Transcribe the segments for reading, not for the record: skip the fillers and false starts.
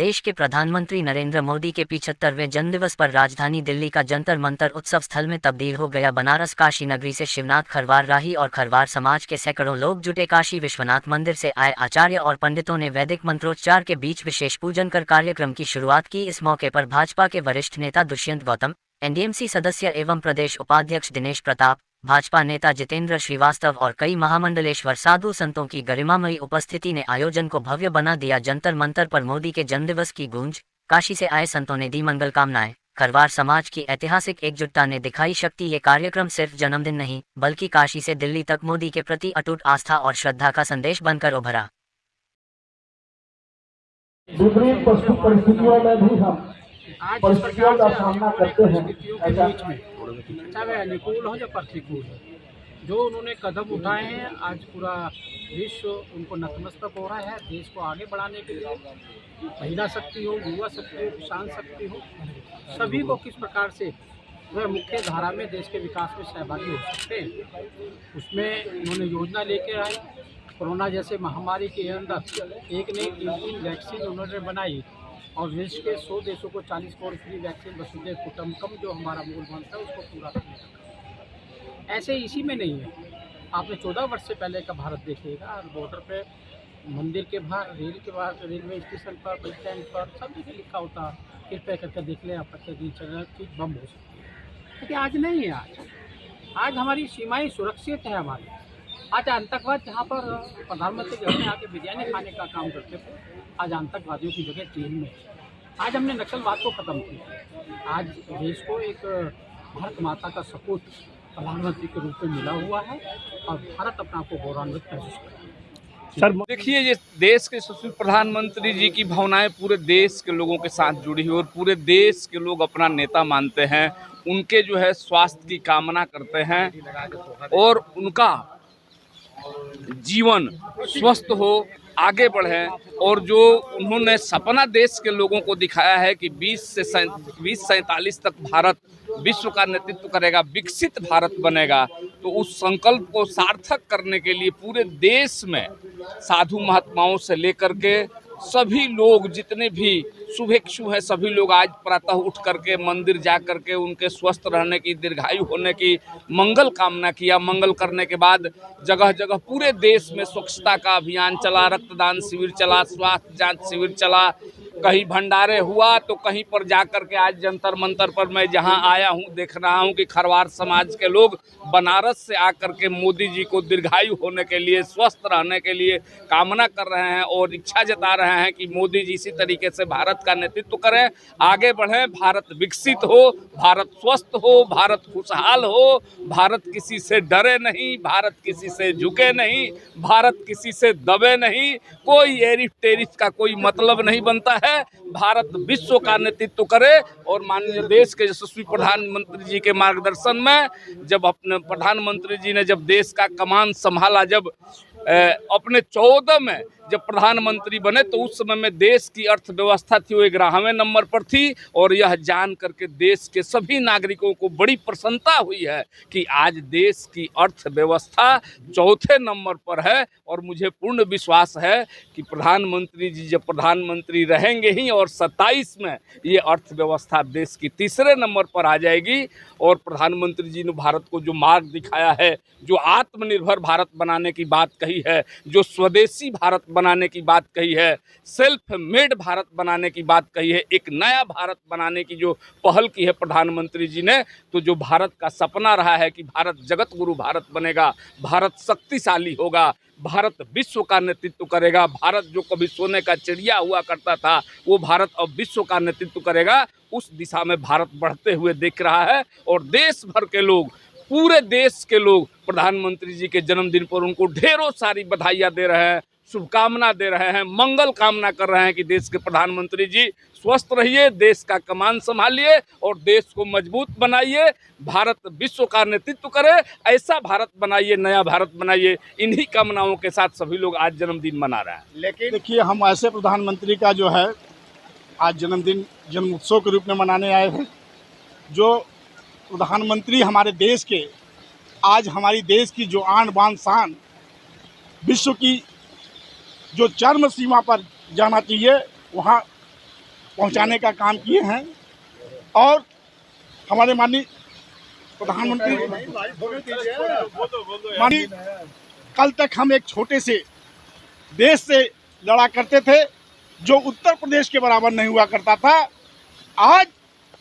देश के प्रधानमंत्री नरेंद्र मोदी के 75वें जन्मदिवस पर राजधानी दिल्ली का जंतर मंतर उत्सव स्थल में तब्दील हो गया। बनारस काशी नगरी से शिवनाथ खरवार राही और खरवार समाज के सैकड़ों लोग जुटे। काशी विश्वनाथ मंदिर से आए आचार्य और पंडितों ने वैदिक मंत्रोच्चार के बीच विशेष पूजन कर कार्यक्रम की शुरुआत की। इस मौके पर भाजपा के वरिष्ठ नेता दुष्यंत गौतम, एनडीएमसी सदस्य एवं प्रदेश उपाध्यक्ष दिनेश प्रताप, भाजपा नेता जितेंद्र श्रीवास्तव और कई महामंडलेश्वर साधु संतों की गरिमामयी उपस्थिति ने आयोजन को भव्य बना दिया। जंतर मंतर पर मोदी के जन्मदिवस की गूंज, काशी से आए संतों ने दी मंगल कामनाएं, खरवार समाज की ऐतिहासिक एकजुटता ने दिखाई शक्ति। ये कार्यक्रम सिर्फ जन्मदिन नहीं बल्कि काशी से दिल्ली तक मोदी के प्रति अटूट आस्था और श्रद्धा का संदेश बनकर उभरा। विपरीत परिस्थितियों में भी हम परिस्थितियों का सामना करते हैं। चाहे वे अनुकूल हो या प्रतिकूल हो, जो उन्होंने कदम उठाए हैं आज पूरा विश्व उनको नतमस्तक हो रहा है। देश को आगे बढ़ाने के लिए महिला शक्ति हो, युवा शक्ति हो, किसान शक्ति हो, सभी को किस प्रकार से वह मुख्य धारा में देश के विकास में सहभागी हो सकते हैं, उसमें उन्होंने योजना लेके आए। कोरोना जैसे महामारी के अंदर एक ने 3 वैक्सीन उन्होंने बनाई और विश्व के 100 देशों को 40 करोड़ फ्री वैक्सीन वसुधैव कुटुंबकम जो हमारा मूल मंत्र है उसको पूरा करने का। ऐसे इसी में नहीं है, आपने 14 वर्ष से पहले का भारत देखिएगा, बॉर्डर पे, मंदिर के बाहर, रेल के बाहर, रेलवे स्टेशन पर, बस स्टैंड पर सब जगह लिखा होता कृपया करके देख लें, आप दिनचर्या की बम हो सकती है। लेकिन आज नहीं है। आज हमारी सीमाएँ सुरक्षित है हमारी। आज आतंकवाद जहाँ पर प्रधानमंत्री घर में आके बिरयानी खाने का काम करते थे, आज आतंकवादियों की जगह चीन में। आज हमने नक्सलवाद को ख़त्म किया। आज देश को एक भारत माता का सपूत प्रधानमंत्री के रूप में मिला हुआ है और भारत अपना को गौरवान्वित महसूस कर रहा है। सर देखिए, ये देश के यशस्वी प्रधानमंत्री जी की भावनाएं पूरे देश के लोगों के साथ जुड़ी हुई और पूरे देश के लोग अपना नेता मानते हैं। उनके जो है स्वास्थ्य की कामना करते हैं और उनका जीवन स्वस्थ हो, आगे बढ़े। और जो उन्होंने सपना देश के लोगों को दिखाया है कि 2047 तक भारत विश्व का नेतृत्व करेगा, विकसित भारत बनेगा, तो उस संकल्प को सार्थक करने के लिए पूरे देश में साधु महात्माओं से लेकर के सभी लोग, जितने भी शुभेच्छु हैं, सभी लोग आज प्रातः उठ करके मंदिर जा करके उनके स्वस्थ रहने की, दीर्घायु होने की मंगल कामना किया। मंगल करने के बाद जगह जगह पूरे देश में स्वच्छता का अभियान चला, रक्तदान शिविर चला, स्वास्थ्य जांच शिविर चला, कहीं भंडारे हुआ तो कहीं पर जा करके आज जंतर मंतर पर मैं जहां आया हूं देख रहा हूं कि खरवार समाज के लोग बनारस से आकर के मोदी जी को दीर्घायु होने के लिए, स्वस्थ रहने के लिए कामना कर रहे हैं और इच्छा जता रहे हैं कि मोदी जी इसी तरीके से भारत का नेतृत्व करें, आगे बढ़ें, भारत विकसित हो, भारत स्वस्थ हो, भारत खुशहाल हो, भारत किसी से डरे नहीं, भारत किसी से झुके नहीं, भारत किसी से दबे नहीं, कोई एरिफ टेरिफ का कोई मतलब नहीं बनता है। भारत विश्व का नेतृत्व करे और माननीय देश के यशस्वी प्रधानमंत्री जी के मार्गदर्शन में जब अपने प्रधानमंत्री जी ने जब देश का कमान संभाला, जब अपने 14 में जब प्रधानमंत्री बने तो उस समय में देश की अर्थव्यवस्था थी वो 11वें नंबर पर थी और यह जान करके देश के सभी नागरिकों को बड़ी प्रसन्नता हुई है कि आज देश की अर्थव्यवस्था 4थे नंबर पर है। और मुझे पूर्ण विश्वास है कि प्रधानमंत्री जी जब प्रधानमंत्री रहेंगे ही और 27 में ये अर्थव्यवस्था देश की 3रे नंबर पर आ जाएगी। और प्रधानमंत्री जी ने भारत को जो मार्ग दिखाया है, जो आत्मनिर्भर भारत बनाने की बात कही है, जो स्वदेशी भारत बनाने की बात कही है, सेल्फ मेड भारत बनाने की बात कही है, एक नया भारत बनाने की जो पहल की है प्रधानमंत्री जी ने, तो जो भारत का सपना रहा है कि भारत जगत गुरु भारत बनेगा, भारत शक्तिशाली होगा, भारत विश्व का नेतृत्व करेगा, भारत जो कभी सोने का चिड़िया हुआ करता था वो भारत अब विश्व का नेतृत्व करेगा, उस दिशा में भारत बढ़ते हुए दिख रहा है। और देश भर के लोग, पूरे देश के लोग प्रधानमंत्री जी के जन्मदिन पर उनको ढेरों सारी बधाइयाँ दे रहे हैं, शुभकामना दे रहे हैं, मंगल कामना कर रहे हैं कि देश के प्रधानमंत्री जी स्वस्थ रहिए, देश का कमान संभालिए और देश को मजबूत बनाइए, भारत विश्व का नेतृत्व करे, ऐसा भारत बनाइए, नया भारत बनाइए। इन्हीं कामनाओं के साथ सभी लोग आज जन्मदिन मना रहे हैं। लेकिन देखिए, हम ऐसे प्रधानमंत्री का जो है आज जन्मदिन जन्म उत्सव के रूप में मनाने आए हैं, जो प्रधानमंत्री हमारे देश के, आज हमारी देश की जो आन बान शान, विश्व की जो चरम सीमा पर जाना चाहिए वहाँ पहुंचाने का काम किए हैं। और हमारे माननीय प्रधानमंत्री माननीय, कल तक हम एक छोटे से देश से लड़ा करते थे जो उत्तर प्रदेश के बराबर नहीं हुआ करता था। आज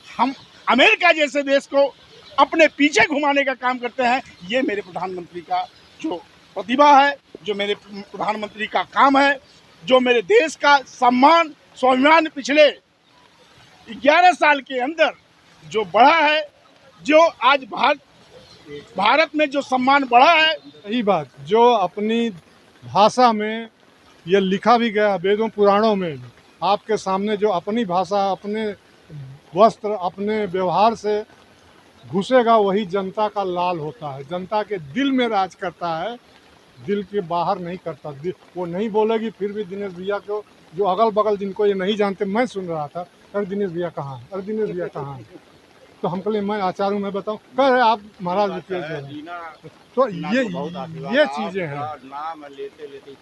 हम अमेरिका जैसे देश को अपने पीछे घुमाने का काम करते हैं। ये मेरे प्रधानमंत्री का जो प्रतिभा है, जो मेरे प्रधानमंत्री का काम है, जो मेरे देश का सम्मान स्वाभिमान पिछले 11 साल के अंदर जो बढ़ा है, जो आज भारत में जो सम्मान बढ़ा है। यही बात जो अपनी भाषा में ये लिखा भी गया वेदों पुराणों में, आपके सामने जो अपनी भाषा, अपने वस्त्र, अपने व्यवहार से घुसेगा वही जनता का लाल होता है, जनता के दिल में राज करता है, दिल के बाहर नहीं करता। वो नहीं बोलेगी फिर भी दिनेश भैया को, जो अगल बगल जिनको ये नहीं जानते, मैं सुन रहा था, अरे दिनेश भैया कहाँ है, अरे दिनेश भैया कहाँ है। तो हम कहले मैं आचार्य हूँ, मैं बताऊँ, कह रहे आप महाराज तो ये चीज़ें हैं।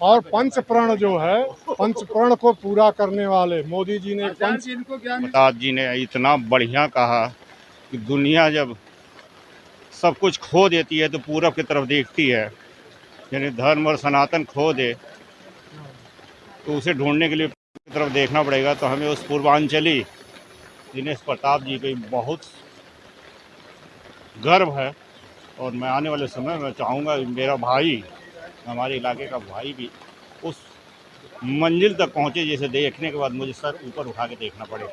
और पंचप्रण जो है, पंचप्रण को पूरा करने वाले मोदी जी ने, प्रताप जी ने इतना बढ़िया कहा कि दुनिया जब सब कुछ खो देती है तो पूरब की तरफ देखती है, यानी धर्म और सनातन खो दे तो उसे ढूंढने के लिए की तरफ देखना पड़ेगा। तो हमें उस पूर्वांचली दिनेश प्रताप जी पे बहुत गर्व है। और मैं आने वाले समय में चाहूँगा मेरा भाई, हमारे इलाके का भाई भी उस मंजिल तक पहुँचे जैसे देखने के बाद मुझे सर ऊपर उठा के देखना पड़े।